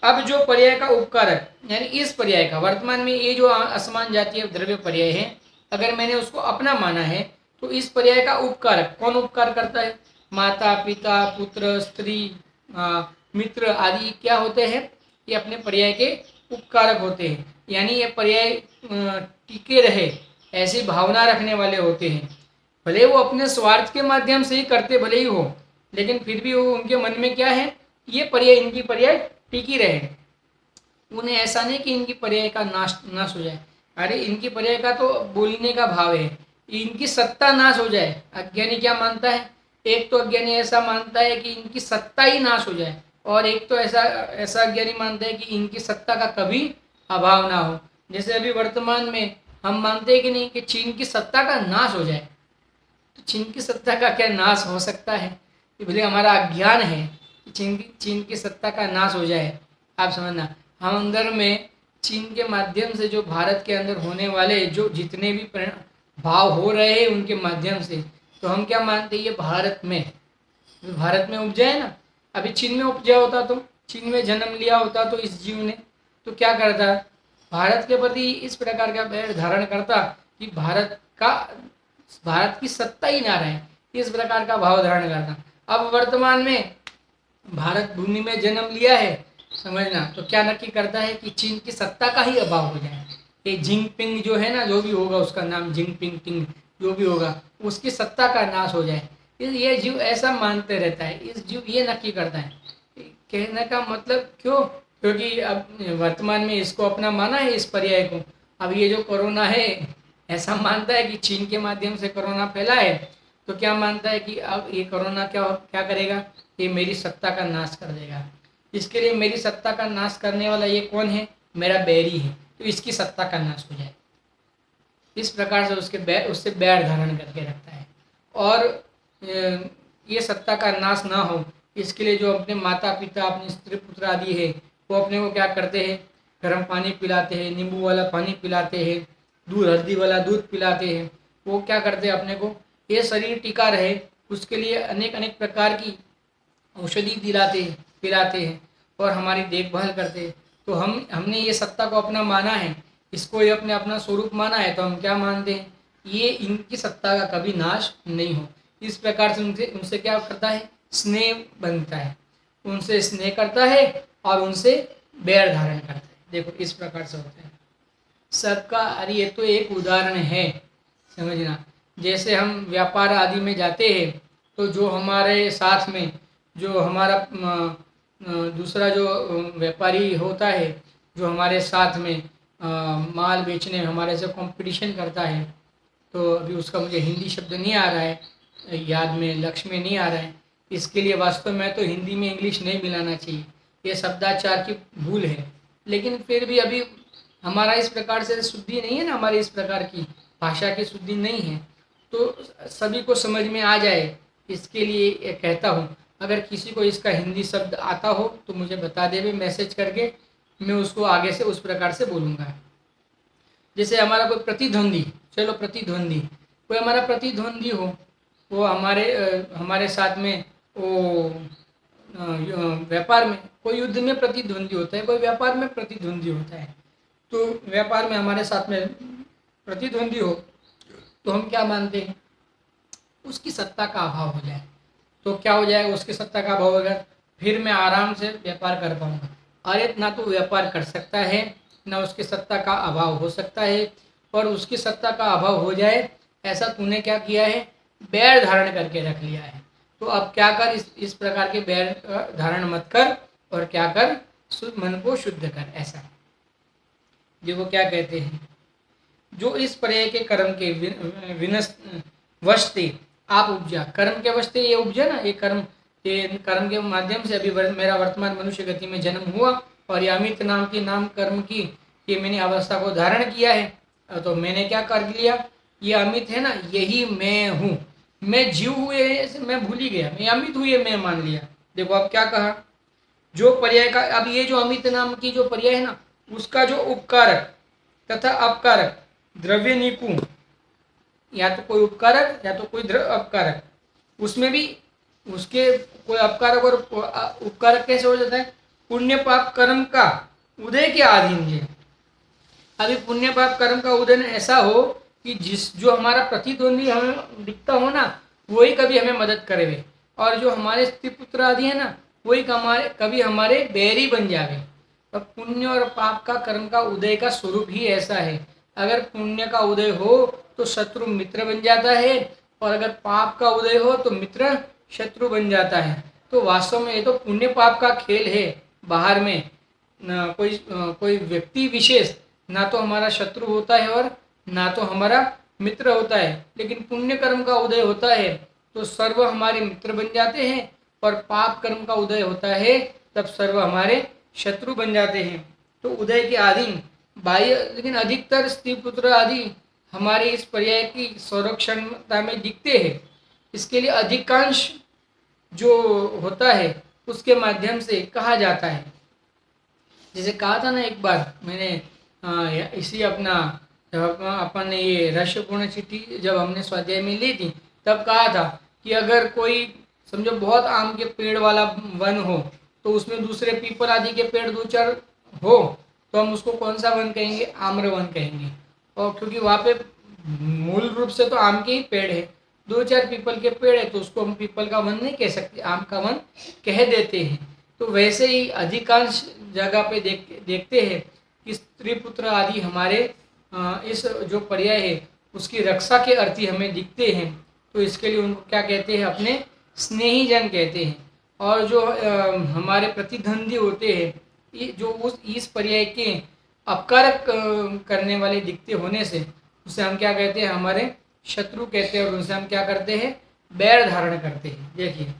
अब जो पर्याय का उपकारक, यानी इस पर्याय का वर्तमान में ये जो असमान जातीय द्रव्य पर्याय है, अगर मैंने उसको अपना माना है, तो इस पर्याय का उपकारक कौन उपकार करता है? माता पिता पुत्र स्त्री मित्र आदि क्या होते हैं? ये अपने पर्याय के उपकारक होते हैं, यानी ये पर्याय टिके रहे ऐसी भावना रखने वाले होते हैं। भले वो अपने स्वार्थ के माध्यम से ही करते भले ही हो, लेकिन फिर भी वो उनके मन में क्या है, ये पर्याय, इनकी पर्याय टिकी रहे। उन्हें ऐसा नहीं कि इनकी पर्याय का नाश नाश हो जाए। अरे इनकी पर्याय का तो बोलने का भाव है, इनकी सत्ता नाश हो जाए। अज्ञानी क्या मानता है, एक तो अज्ञानी ऐसा मानता है कि इनकी सत्ता ही नाश हो जाए, और एक तो ऐसा ऐसा अज्ञानी मानता है कि इनकी सत्ता का कभी अभाव ना हो। जैसे अभी वर्तमान में हम मानते हैं कि नहीं, कि चीन की सत्ता का नाश हो जाए। तो चीन की सत्ता का क्या नाश हो सकता है, कि भले हमारा अज्ञान है कि चीन की सत्ता का नाश हो जाए। आप समझना, हम अंदर में चीन के माध्यम से जो भारत के अंदर होने वाले जो जितने भी भाव हो रहे हैं उनके माध्यम से, तो हम क्या मानते हैं, ये भारत में उपजा है ना। अभी चीन में उपजा होता, तो चीन में जन्म लिया होता, तो इस जीव ने तो क्या करता, भारत के प्रति इस प्रकार का बैर धारण करता कि भारत की सत्ता ही ना रहे, इस प्रकार का भाव धारण करना। अब वर्तमान में भारत भूमि में जन्म लिया है, समझना, तो क्या नक्की करता है कि चीन की सत्ता का ही अभाव हो जाए। ये जिनपिंग जो है ना, जो भी होगा उसका नाम, जिनपिंग टिंग जो भी होगा, उसकी सत्ता का नाश हो जाए। ये जीव ऐसा मानते रहता है, इस जीव ये नक्की करता है। कहने का मतलब क्यों, क्योंकि अब वर्तमान में इसको अपना माना है, इस पर्याय को। अब ये जो कोरोना है, ऐसा मानता है कि चीन के माध्यम से कोरोना फैला है, तो क्या मानता है कि अब ये कोरोना क्या क्या करेगा, ये मेरी सत्ता का नाश कर देगा। इसके लिए मेरी सत्ता का नाश करने वाला ये कौन है, मेरा बैरी है, तो इसकी सत्ता का नाश हो जाए। इस प्रकार से उससे बैर धारण करके रखता है। और ये सत्ता का नाश ना हो, इसके लिए जो अपने माता पिता, अपने स्त्री पुत्र आदि है, वो अपने को क्या करते हैं, गर्म पानी पिलाते हैं, नींबू वाला पानी पिलाते हैं, दूध हल्दी वाला दूध पिलाते हैं। वो क्या करते हैं, अपने को ये शरीर टिका रहे उसके लिए अनेक अनेक प्रकार की औषधि पिलाते हैं और हमारी देखभाल करते हैं। तो हमने ये सत्ता को अपना माना है, इसको ये अपना स्वरूप माना है, तो हम क्या मानते हैं, ये इनकी सत्ता का कभी नाश नहीं हो। इस प्रकार से उनसे उनसे क्या करता है, स्नेह बनता है, उनसे स्नेह करता है और उनसे बैर धारण करता है। देखो इस प्रकार से होता है सबका। अरे ये तो एक उदाहरण है, समझना। जैसे हम व्यापार आदि में जाते हैं, तो जो हमारे साथ में जो हमारा दूसरा जो व्यापारी होता है, जो हमारे साथ में माल बेचने हमारे से कंपटीशन करता है, तो अभी उसका मुझे हिंदी शब्द नहीं आ रहा है, याद में लक्ष्य में नहीं आ रहा है। इसके लिए वास्तव में तो हिंदी में इंग्लिश नहीं मिलाना चाहिए, ये शब्दाचार की भूल है। लेकिन फिर भी अभी हमारा इस प्रकार से शुद्धि नहीं है ना, हमारी इस प्रकार की भाषा की शुद्धि नहीं है, तो सभी को समझ में आ जाए, इसके लिए कहता हूँ। अगर किसी को इसका हिंदी शब्द आता हो तो मुझे बता देवे मैसेज करके, मैं उसको आगे से उस प्रकार से बोलूँगा। जैसे हमारा कोई प्रतिद्वंदी, चलो प्रतिद्वंदी, कोई हमारा प्रतिद्वंदी हो, वो हमारे साथ में वो व्यापार में, कोई युद्ध में प्रतिद्वंदी होता है, कोई व्यापार में प्रतिद्वंदी होता है। तो व्यापार में हमारे साथ में प्रतिद्वंदी हो, तो हम क्या मानते हैं, उसकी सत्ता का अभाव हो जाए, तो क्या हो जाएगा, उसकी सत्ता का अभाव होगा, फिर मैं आराम से व्यापार कर पाऊंगा। अरे ना तो व्यापार कर सकता है, ना उसकी सत्ता का अभाव हो सकता है, और उसकी सत्ता का अभाव हो जाए, ऐसा तूने क्या किया है, बैर धारण करके रख लिया है। तो अब क्या कर, इस प्रकार के बैर धारण मत कर, और क्या कर, मन को शुद्ध कर। ऐसा देखो क्या कहते हैं, जो इस पर्याय के कर्म के वशते आप उपजा, कर्म के वशते ये उपजा ना, ये कर्म के माध्यम से अभी मेरा वर्तमान मनुष्य गति में जन्म हुआ, और ये अमित नाम की नाम कर्म की ये मैंने अवस्था को धारण किया है। तो मैंने क्या कर लिया, ये अमित है ना, यही मैं हूँ, मैं जीव हुए मैं भूल ही गया, मैं अमित हुए मैं मान लिया। देखो अब क्या कहा, जो पर्याय का, अब ये जो अमित नाम की जो पर्याय है ना, उसका जो उपकारक तथा अपकारक द्रव्य निकू, या तो कोई उपकारक या तो कोई अपकारक, उसमें भी उसके कोई अपकारक और उपकारक कैसे हो जाता है, पुण्य पाप कर्म का उदय के अधीन है। अभी पुण्य पाप कर्म का उदय ऐसा हो कि जो हमारा प्रतिद्वंदी हमें दिखता हो ना, वही कभी हमें मदद करे, और जो हमारे स्त्री पुत्र आदि है ना, वही कभी हमारे बैरी बन जावे। अब पुण्य और पाप का कर्म का उदय का स्वरूप ही ऐसा है। अगर पुण्य का उदय हो तो शत्रु मित्र बन जाता है, और अगर पाप का उदय हो तो मित्र शत्रु बन जाता है। तो वास्तव में ये तो पुण्य पाप का खेल है। बाहर में कोई व्यक्ति विशेष ना तो हमारा शत्रु होता है और ना तो हमारा मित्र होता है, लेकिन पुण्य कर्म का उदय होता है तो सर्व हमारे मित्र बन जाते हैं, और पाप कर्म का उदय होता है तब सर्व हमारे शत्रु बन जाते हैं। तो उदय के अधीन बाह्य, लेकिन अधिकतर स्त्री पुत्र आदि हमारे इस पर्याय की संरक्षणता में दिखते हैं। इसके लिए अधिकांश जो होता है उसके माध्यम से कहा जाता है। जैसे कहा था ना एक बार मैंने इसी अपना जब अपन ने ये रहस्यपूर्ण चिट्ठी जब हमने स्वाध्याय में ली थी तब कहा था कि अगर कोई समझो बहुत आम के पेड़ वाला वन हो तो उसमें दूसरे पीपल आदि के पेड़ दो चार हो तो हम उसको कौन सा वन कहेंगे? आम्र वन कहेंगे। और क्योंकि वहाँ पे मूल रूप से तो आम के ही पेड़ है, दो चार पीपल के पेड़ है तो उसको हम पीपल का वन नहीं कह सकते, आम का वन कह देते हैं। तो वैसे ही अधिकांश जगह पे देखते हैं कि स्त्री पुत्र आदि हमारे इस जो पर्याय है उसकी रक्षा के अर्थी हमें दिखते हैं। तो इसके लिए उनको क्या कहते हैं? अपने स्नेही जन कहते हैं। और जो हमारे प्रतिद्वंदी होते हैं जो इस पर्याय के अपकारक करने वाले दिखते होने से उसे हम क्या कहते हैं? हमारे शत्रु कहते हैं, और उनसे हम क्या करते हैं? बैर धारण करते हैं। देखिए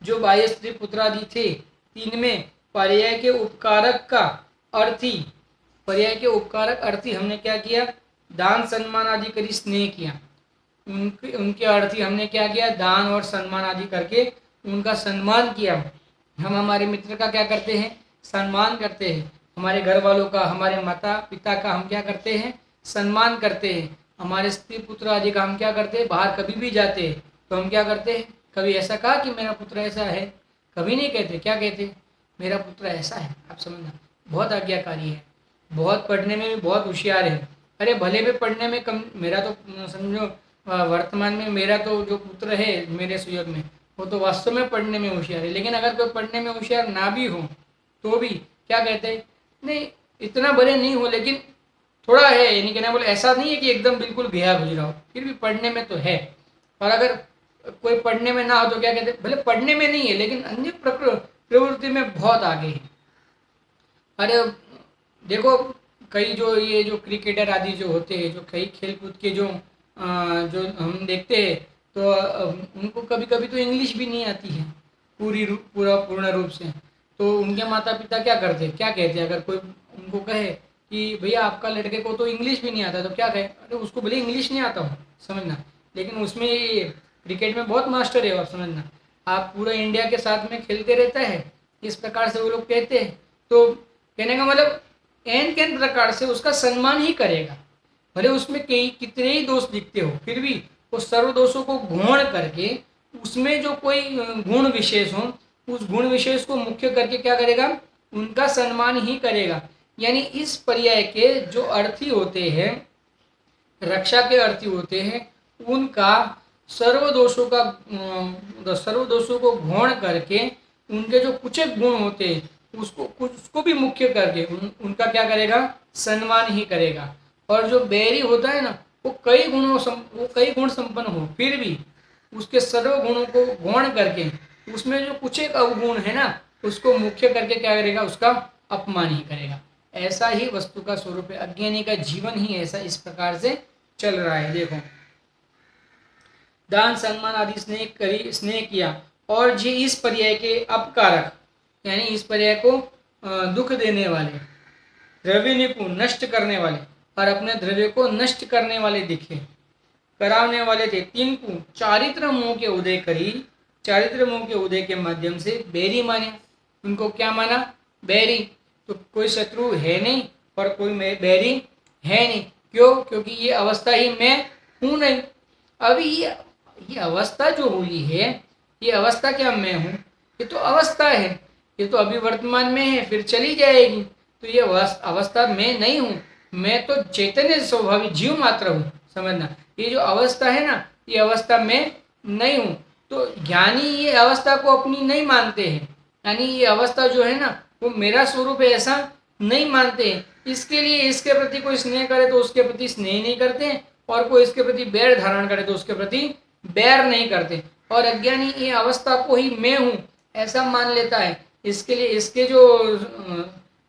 जो बाह्य स्त्री पुत्रादि थे तीन में पर्याय के उपकारक का अर्थी, पर्याय के उपकारक अर्थी हमने क्या किया? दान सम्मान आदि करी स्नेह किया। उनके अर्थी हमने क्या किया? दान और सम्मान आदि करके उनका सम्मान किया। हम हमारे मित्र का क्या करते हैं? सम्मान करते हैं। हमारे घर वालों का, हमारे माता पिता का हम क्या करते हैं? सम्मान करते हैं। हमारे स्त्री पुत्र आदि का हम क्या करते हैं? बाहर कभी भी जाते हैं तो हम क्या करते हैं? कभी ऐसा कहा कि मेरा पुत्र ऐसा है? कभी नहीं कहते। क्या कहते? मेरा पुत्र ऐसा है। आप समझना, बहुत आज्ञाकारी है, बहुत पढ़ने में भी बहुत होशियार है। अरे भले भी पढ़ने में कम, मेरा तो समझो वर्तमान में मेरा तो जो पुत्र है मेरे सुयोग में वो तो वास्तव में पढ़ने में होशियार है, लेकिन अगर कोई पढ़ने में होशियार ना भी हो तो भी क्या कहते हैं? नहीं इतना भले नहीं हो लेकिन थोड़ा है, यानी कहना बोले ऐसा नहीं है कि एकदम बिल्कुल गया गुजरा हो, फिर भी पढ़ने में तो है। और अगर कोई पढ़ने में ना हो तो क्या कहते हैं? भले पढ़ने में नहीं है लेकिन अन्य प्रवृत्ति में बहुत आगे है। अरे देखो कई जो ये जो क्रिकेटर आदि जो होते हैं, जो कई खेल कूद के जो हम देखते हैं तो उनको कभी कभी तो इंग्लिश भी नहीं आती है पूर्ण रूप से। तो उनके माता पिता क्या करते हैं? क्या कहते हैं? अगर कोई उनको कहे कि भैया आपका लड़के को तो इंग्लिश भी नहीं आता, तो क्या कहे? अरे उसको भले इंग्लिश नहीं आता हो, समझना, लेकिन उसमें ये क्रिकेट में बहुत मास्टर है, आप समझना, आप पूरा इंडिया के साथ में खेलते रहता है, इस प्रकार से वो लोग कहते हैं। तो कहने का मतलब एन के प्रकार से उसका सम्मान ही करेगा, भले उसमें कई कितने ही दोष दिखते हो, फिर भी वो सर्व दोषों को घोण करके उसमें जो कोई गुण विशेष हो उस गुण विशेष को मुख्य करके क्या करेगा? उनका सम्मान ही करेगा। यानी इस पर्याय के जो अर्थी होते हैं, रक्षा के अर्थी होते हैं, उनका सर्व दोषों को घोण करके उनके जो कुछ गुण होते हैं उसको भी मुख्य करके उनका क्या करेगा? सम्मान ही करेगा। और जो बैरी होता है ना वो कई गुण संपन्न हो फिर भी उसके सर्व गुणों को गौण करके उसमें जो कुछ एक अवगुण है ना उसको मुख्य करके क्या करेगा? उसका अपमान ही करेगा। ऐसा ही वस्तु का स्वरूप है। अज्ञानी का जीवन ही ऐसा इस प्रकार से चल रहा है। देखो दान सम्मान आदि स्नेह किया, और जी इस पर्याय के अपकारक यानी इस पर्याय को दुख देने वाले, द्रव्य निपुण नष्ट करने वाले और अपने द्रव्य को नष्ट करने वाले दिखे करावने वाले थे। तीन को चारित्र मुंह के उदय करी, चारित्र मुंह के उदय के माध्यम से बैरी माने। उनको क्या माना? बैरी। तो कोई शत्रु है नहीं और कोई बैरी है नहीं। क्यों? क्योंकि ये अवस्था ही मैं हूँ नहीं। अभी ये अवस्था जो हुई है, ये अवस्था क्या मैं हूँ? ये तो अवस्था है, ये तो अभी वर्तमान में है, फिर चली जाएगी। तो ये अवस्था मैं नहीं हूँ, मैं तो चैतन्य स्वाभाविक जीव मात्र हूँ। समझना, ये जो अवस्था है ना, ये अवस्था मैं नहीं हूँ। तो ज्ञानी ये अवस्था को अपनी नहीं मानते हैं, यानी ये अवस्था जो है ना वो मेरा स्वरूप है ऐसा नहीं मानते हैं। इसके लिए इसके प्रति कोई स्नेह करे तो उसके प्रति स्नेह नहीं करते हैं, और कोई इसके प्रति बैर धारण करे तो उसके प्रति बैर नहीं करते। और अज्ञानी ये अवस्था को ही मैं हूँ ऐसा मान लेता है। इसके लिए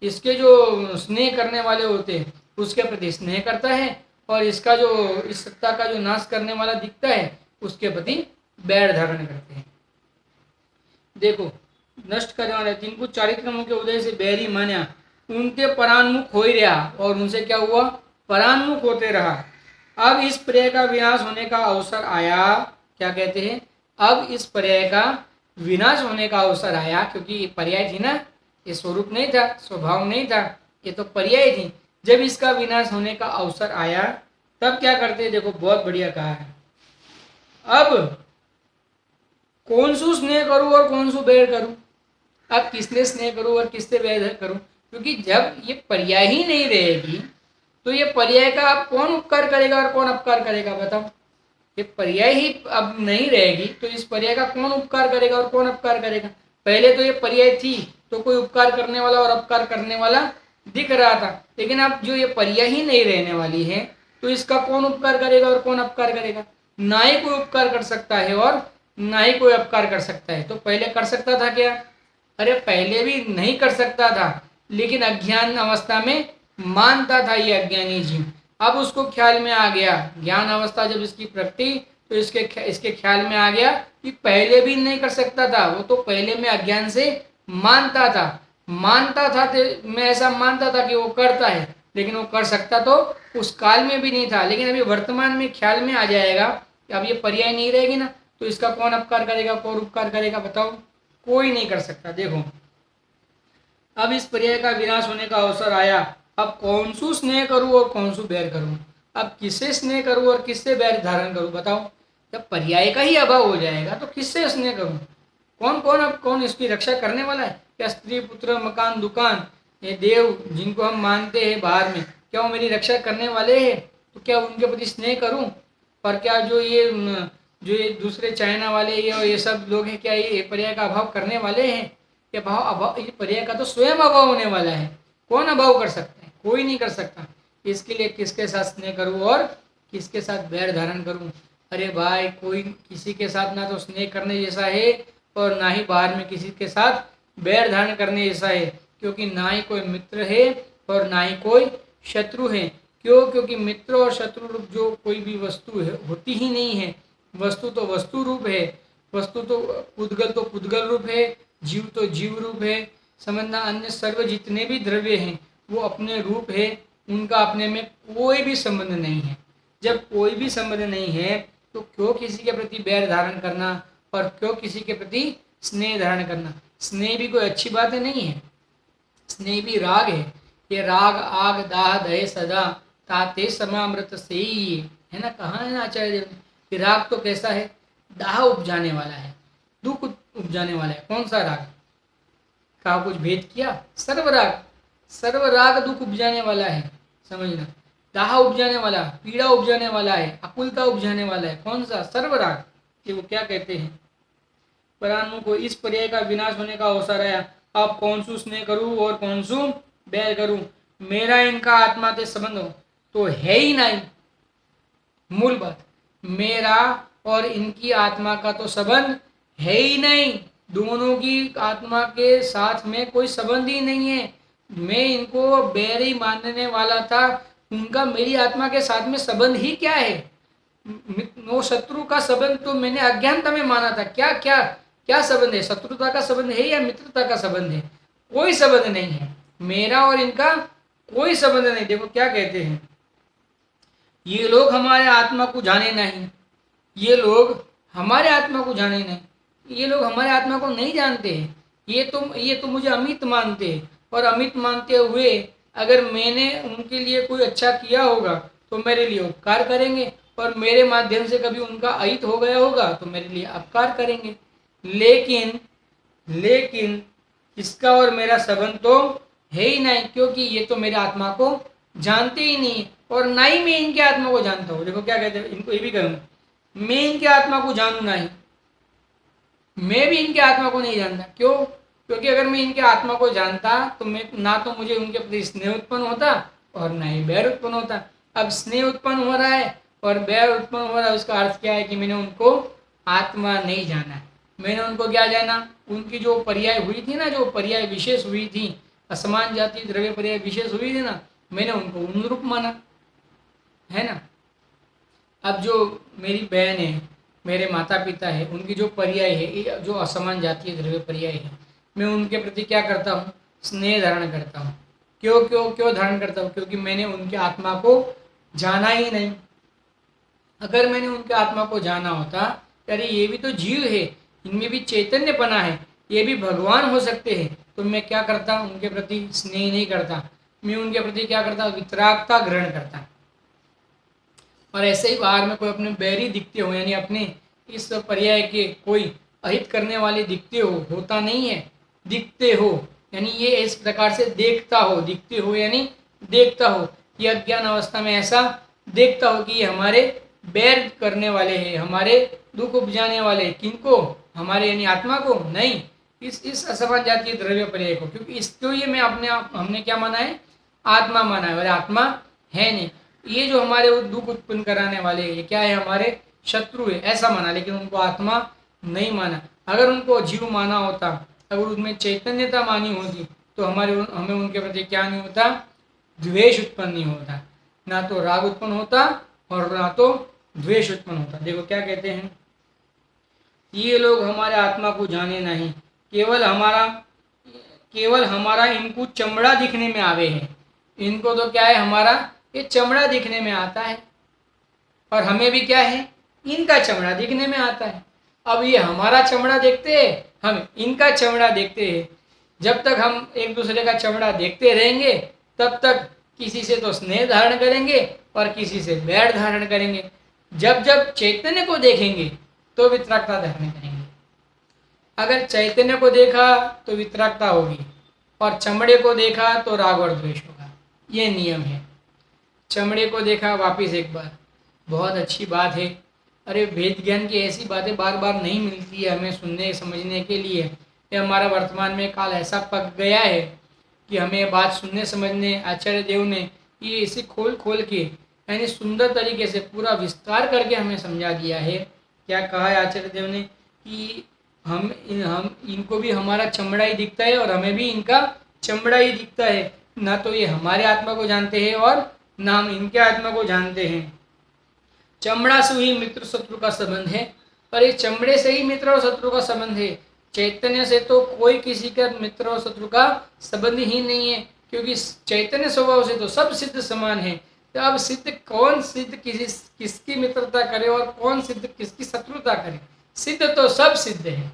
इसके जो स्नेह करने वाले होते हैं उसके प्रति स्नेह करता है, और इसका जो इस सत्ता का जो नाश करने वाला दिखता है उसके प्रति बैर धारण करते हैं। देखो, नष्ट करने वाले जिनको चारित्रमों के उदय से बैरी मान्या उनके परान्मुख हो ही रहा, और उनसे क्या हुआ, परान्मुख होते रहा। अब इस पर्याय का विनाश होने का अवसर आया। क्या कहते हैं, अब इस पर्याय का विनाश होने का अवसर आया, क्योंकि ये पर्याय थी ना, ये स्वरूप नहीं था, स्वभाव नहीं था, ये तो पर्याय थी। जब इसका विनाश होने का अवसर आया तब क्या करते हैं, देखो बहुत बढ़िया कहा है। अब कौन सु स्नेह करूं और कौन सु बैर करूं, अब किसने स्नेह करूं और किससे बैर करूं, क्योंकि जब ये पर्याय ही नहीं रहेगी तो ये पर्याय का अब कौन उपकार करेगा और कौन अपकार करेगा, बताओ। ये पर्याय ही अब नहीं रहेगी तो इस पर्याय का कौन उपकार करेगा और कौन अपकार करेगा। पहले तो ये पर्याय थी तो कोई उपकार करने वाला और अपकार करने वाला दिख रहा था, लेकिन अब जो ये पर्याय ही नहीं रहने वाली है तो इसका कौन उपकार करेगा और कौन अपकार करेगा। ना ही कोई उपकार कर सकता है और ना ही कोई अपकार कर सकता है। तो पहले कर सकता था क्या, अरे पहले भी नहीं कर सकता था, लेकिन अज्ञान अवस्था में मानता था ये अज्ञानी जीव। अब उसको ख्याल में आ गया, ज्ञान अवस्था जब इसकी प्रगति तो इसके ख्याल में आ गया कि पहले भी नहीं कर सकता था, वो तो पहले में अज्ञान से मानता था तो मैं ऐसा मानता था कि वो करता है, लेकिन वो कर सकता तो उस काल में भी नहीं था। लेकिन अभी वर्तमान में ख्याल में आ जाएगा कि अब ये पर्याय नहीं रहेगी ना, तो इसका कौन अपकार करेगा कौन उपकार करेगा, बताओ, कोई नहीं कर सकता। देखो, अब इस पर्याय का विनाश होने का अवसर आया, अब कौन सु स्नेह करूं और कौन सु बैर करूं, अब किससे स्नेह करूं और किससे बैर धारण करूं, बताओ। जब पर्याय का ही अभाव हो जाएगा तो किससे स्नेह करूं, कौन कौन अब कौन इसकी रक्षा करने वाला है, क्या स्त्री पुत्र मकान दुकान ये देव जिनको हम मानते हैं बाहर में, क्या वो मेरी रक्षा करने वाले हैं, तो क्या उनके प्रति स्नेह करूं। पर क्या जो ये दूसरे चाइना वाले ये सब लोग हैं, क्या ये पर्याय का अभाव करने वाले हैं, ये अभाव ये पर्याय का तो स्वयं अभाव होने वाला है। कौन अभाव कर सकता है, कोई नहीं कर सकता। इसके लिए किसके साथ स्नेह करूं और किसके साथ बैर धारण करूं। अरे भाई, कोई किसी के साथ ना तो स्नेह करने जैसा है और ना ही बाहर में किसी के साथ बैर धारण करने जैसा है, क्योंकि ना ही कोई मित्र है और ना ही कोई शत्रु है। क्यों, क्योंकि मित्र और शत्रु रूप जो कोई भी वस्तु है होती ही नहीं है। वस्तु तो वस्तु रूप है, वस्तु तो पुद्गल रूप है, जीव तो जीव रूप है, समझना। अन्य सर्व जितने भी द्रव्य हैं वो अपने रूप है, उनका अपने में कोई भी संबंध नहीं है। जब कोई भी संबंध नहीं है तो क्यों किसी के प्रति बैर धारण करना और क्यों किसी के प्रति स्नेह धारण करना। स्नेह भी कोई अच्छी बात नहीं है, स्नेह भी राग है। ये राग आग दाह दहे सदा ताते समामृत से ही है ना, कहाँ है ना आचार्य देव ने। राग तो कैसा है, दाह उपजाने वाला है, दुख उपजाने वाला है। कौन सा राग, कहा कुछ भेद किया, सर्वराग दुख उपजाने वाला है, समझना। दाह उपजाने वाला, पीड़ा उपजाने वाला है, अकुलता उपजाने वाला है। कौन सा, सर्वराग। ये वो क्या कहते हैं, परानु को इस पर्याय का विनाश होने का अवसर आया, अब कौन सु स्नेह करूं और कौन सु बैर करूं। मेरा इनका आत्मा से संबंध हो तो है ही नहीं। मूल बात, मेरा और इनकी आत्मा का तो संबंध है ही नहीं। दोनों की आत्मा के साथ में कोई संबंध ही नहीं है। मैं इनको बैर ही मानने वाला था, उनका मेरी आत्मा के साथ में संबंध ही क्या है। वो शत्रु का संबंध तो मैंने अज्ञानता में माना था। क्या क्या क्या संबंध है, शत्रुता का संबंध है या मित्रता का संबंध है, कोई संबंध नहीं है। मेरा और इनका कोई संबंध नहीं। देखो क्या कहते हैं, ये लोग हमारे आत्मा को जाने नहीं, ये लोग हमारे आत्मा को जाने नहीं, ये लोग हमारे आत्मा को नहीं जानते हैं। ये तो मुझे अमित मानते हैं, और अमित मानते हुए अगर मैंने उनके लिए कोई अच्छा किया होगा तो मेरे लिए उपकार करेंगे, और मेरे माध्यम से कभी उनका अहित हो गया होगा तो मेरे लिए अपकार करेंगे। लेकिन इसका और मेरा संबंध तो है ही नहीं, क्योंकि ये तो मेरे आत्मा को जानते ही नहीं, और ना ही मैं इनके आत्मा को जानता हूँ। देखो क्या कहते हैं, इनको ये भी कहूँगा, मैं इनके आत्मा को जानू नहीं, मैं भी इनके आत्मा को नहीं जानता। क्यों, क्योंकि अगर मैं इनके आत्मा को जानता तो मैं ना तो मुझे उनके प्रति स्नेह उत्पन्न होता और ना ही बैर उत्पन्न होता। अब स्नेह उत्पन्न हो रहा है और बैर उत्पन्न हो रहा है, उसका अर्थ क्या है कि मैंने उनको आत्मा नहीं जाना। मैंने उनको क्या जाना, उनकी जो पर्याय हुई थी ना, जो पर्याय विशेष हुई थी, असमान जाति द्रव्य पर्याय विशेष हुई थी ना, मैंने उनको उन रूप माना, है ना। अब जो मेरी बहन है, मेरे माता पिता है, उनकी जो पर्याय है, जो असमान जातीय द्रव्य पर्याय है, मैं उनके प्रति क्या करता हूँ, स्नेह धारण करता हूँ। क्यों क्यों क्यों धारण करता हूँ? क्योंकि मैंने उनके आत्मा को जाना ही नहीं। अगर मैंने उनके आत्मा को जाना होता, अरे ये भी तो जीव है, इनमें भी चैतन्य बना है, ये भी भगवान हो सकते हैं, तो मैं क्या करता, उनके प्रति स्नेह नहीं करता, मैं उनके प्रति क्या करता, वितरागता ग्रहण करता। और ऐसे ही बाहर में कोई अपने बैरी दिखते हो, यानी अपने इस पर्याय के कोई अहित करने वाले दिखते हो, होता नहीं है, दिखते हो, यानी ये इस प्रकार से देखता हो, दिखते हो यानी देखता हो, ये अज्ञान अवस्था में ऐसा देखता हो कि ये हमारे बैर करने वाले हैं, हमारे दुख उपजाने वाले हैं। किनको? हमारे यानी आत्मा को नहीं, इस असमान जातीय द्रव्य पर्याय को, क्योंकि इसको ये मैं अपने आप हमने क्या माना है, आत्मा माना है, और आत्मा है नहीं। ये जो हमारे दुख उत्पन्न कराने वाले ये क्या है, हमारे शत्रु है, ऐसा माना, लेकिन उनको आत्मा नहीं माना। अगर उनको जीव माना होता, अगर उनमें चैतन्यता मानी होती, तो हमें उनके प्रति क्या नहीं होता, द्वेष उत्पन्न नहीं होता, ना तो राग उत्पन्न होता और ना तो द्वेष उत्पन्न होता। देखो क्या कहते हैं, ये लोग हमारे आत्मा को जाने नहीं, केवल हमारा इनको चमड़ा दिखने में आवे है। इनको तो क्या है, हमारा ये चमड़ा दिखने में आता है, और हमें भी क्या है, इनका चमड़ा दिखने में आता है। अब ये हमारा चमड़ा देखते हैं, हम इनका चमड़ा देखते हैं। जब तक हम एक दूसरे का चमड़ा देखते रहेंगे, तब तक किसी से तो स्नेह धारण करेंगे और किसी से बैर धारण करेंगे। जब जब चैतन्य को देखेंगे तो वितरागता धारण करेंगे। अगर चैतन्य को देखा तो वितरागता होगी, और चमड़े को देखा तो राग और द्वेष होगा। ये नियम है। चमड़े को देखा, वापिस एक बार, बहुत अच्छी बात है। अरे वेद ज्ञान की ऐसी बातें बार बार नहीं मिलती है हमें सुनने समझने के लिए। ये हमारा वर्तमान में काल ऐसा पक गया है कि हमें बात सुनने समझने आचार्य देव ने ये इसे खोल खोल के, यानी सुंदर तरीके से पूरा विस्तार करके हमें समझा दिया है। क्या कहा है आचार्य देव ने कि हम इनको भी हमारा चमड़ा ही दिखता है और हमें भी इनका चमड़ा ही दिखता है। ना तो ये हमारे आत्मा को जानते हैं और ना हम इनके आत्मा को जानते हैं। चमड़ा से ही मित्र शत्रु का संबंध है, पर ये चमड़े से ही मित्र और शत्रु का संबंध है। चैतन्य से तो कोई किसी का मित्र और शत्रु का संबंध ही नहीं है, क्योंकि चैतन्य स्वभाव से तो सब सिद्ध समान है। तो अब सिद्ध कौन सिद्ध किसकी मित्रता करे और कौन सिद्ध किसकी शत्रुता करे? सिद्ध तो सब सिद्ध है,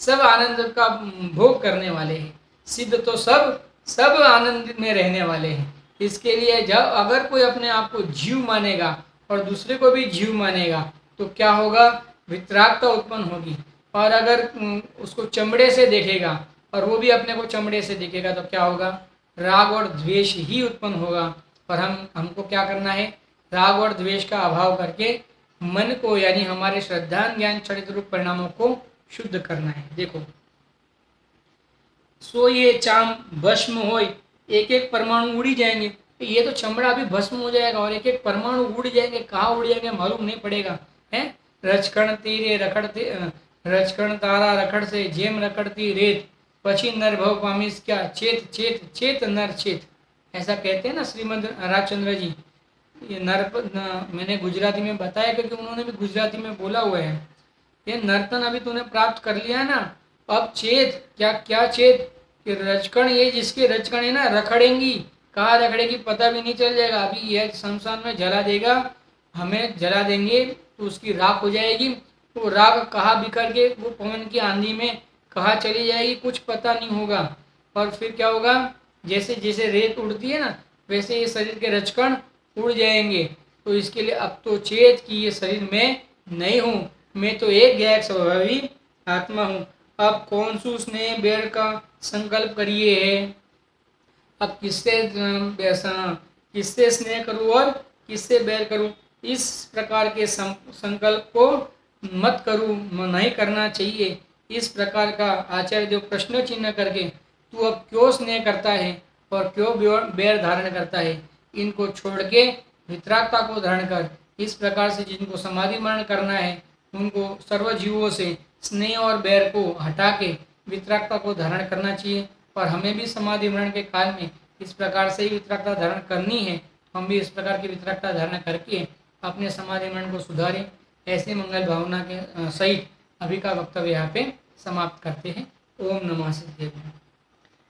सब आनंद का भोग करने वाले हैं। सिद्ध तो सब आनंद में रहने वाले हैं। इसके लिए जब अगर कोई अपने आप को जीव मानेगा और दूसरे को भी जीव मानेगा, तो क्या होगा, वितरागता उत्पन्न होगी। और अगर उसको चमड़े से देखेगा और वो भी अपने को चमड़े से देखेगा, तो क्या होगा, राग और द्वेष ही उत्पन्न होगा। और हमको क्या करना है, राग और द्वेष का अभाव करके मन को, यानी हमारे श्रद्धा ज्ञान चरित्र रूप परिणामों को शुद्ध करना है। देखो, सो ये चाम भस्म हो, एक एक परमाणु उड़ी जाएंगे। ये तो चमड़ा अभी भस्म हो जाएगा और एक एक परमाणु उड़ जाएंगे, कहाँ उड़ जाएंगे मालूम नहीं पड़ेगा, है। रचकण तीरे रखड़ते, रचकण तारा रखड़ से जेम रखड़ती रेत, पची नरभव पामिस क्या, चेत चेत चेत नर चेत, ऐसा कहते हैं ना श्रीमद राजचंद्र जी। ये मैंने गुजराती में बताया क्योंकि उन्होंने भी गुजराती में बोला हुआ है। ये नर्तन अभी तूने प्राप्त कर लिया ना, अब चेत क्या क्या चेत, कि रचकण, ये जिसके रचकण है ना, रखड़ेंगी, कहाँ रखड़ेगी पता भी नहीं चल जाएगा। अभी यह शमशान में जला देगा, हमें जला देंगे तो उसकी राख हो जाएगी। वो राख कहाँ बिखर के वो पवन की आंधी में कहाँ चली जाएगी, कुछ पता नहीं होगा। और फिर क्या होगा, जैसे जैसे रेत उड़ती है ना, वैसे ये शरीर के रचकण उड़ जाएंगे। तो इसके लिए अब तो चेत कि ये शरीर में नहीं हूँ, मैं तो एक गैर स्वभावी आत्मा हूँ। अब कौन सु स्नेह बैर का संकल्प करिए है। अब किससे स्नेह करूँ और किससे बैर करूँ, इस प्रकार के संकल्प को मत करूँ, नहीं करना चाहिए। इस प्रकार का आचार्य देव प्रश्न चिन्ह करके, तू अब क्यों स्नेह करता है और क्यों बैर धारण करता है, इनको छोड़ के वितरागता को धारण कर, इस प्रकार से जिनको समाधि मरण करना है उनको सर्व जीवों से स्नेह और बैर को हटा के वितरागता को धारण करना चाहिए। और हमें भी समाधि मरण के काल में इस प्रकार से ही वितरागता धारण करनी है। हम भी इस प्रकार की वितरागता धारण करके अपने समाधि मरण को सुधारें। ऐसे मंगल भावना के सहित अभी का वक्तव्य यहाँ पे समाप्त करते हैं। ओम नमः सिद्धेभ्यो।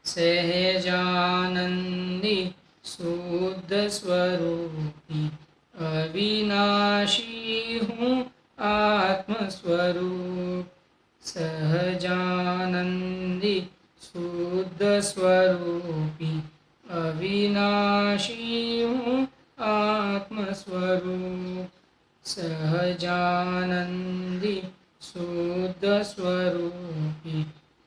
सहजानंदी शुद्ध स्वरूपी अविनाशी हूँ आत्मस्वरूप। सहजानंदी शुद्ध स्वरूपी अविनाशी हूँ आत्मस्वरूप। सहजानंदी शुद्ध स्वरूपी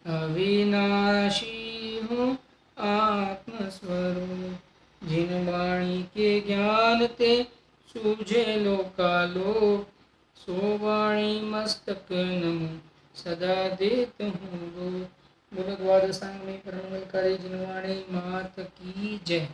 अविनाशी हूँ आत्मस्वरूप। जिन वाणी के ज्ञान ते सूझे लोकालोक, सो वाणी मस्तक नमो सदा देत हूँ। बोलो द्वादशांग में परमंगलकारी जिन वाणी मात की जय।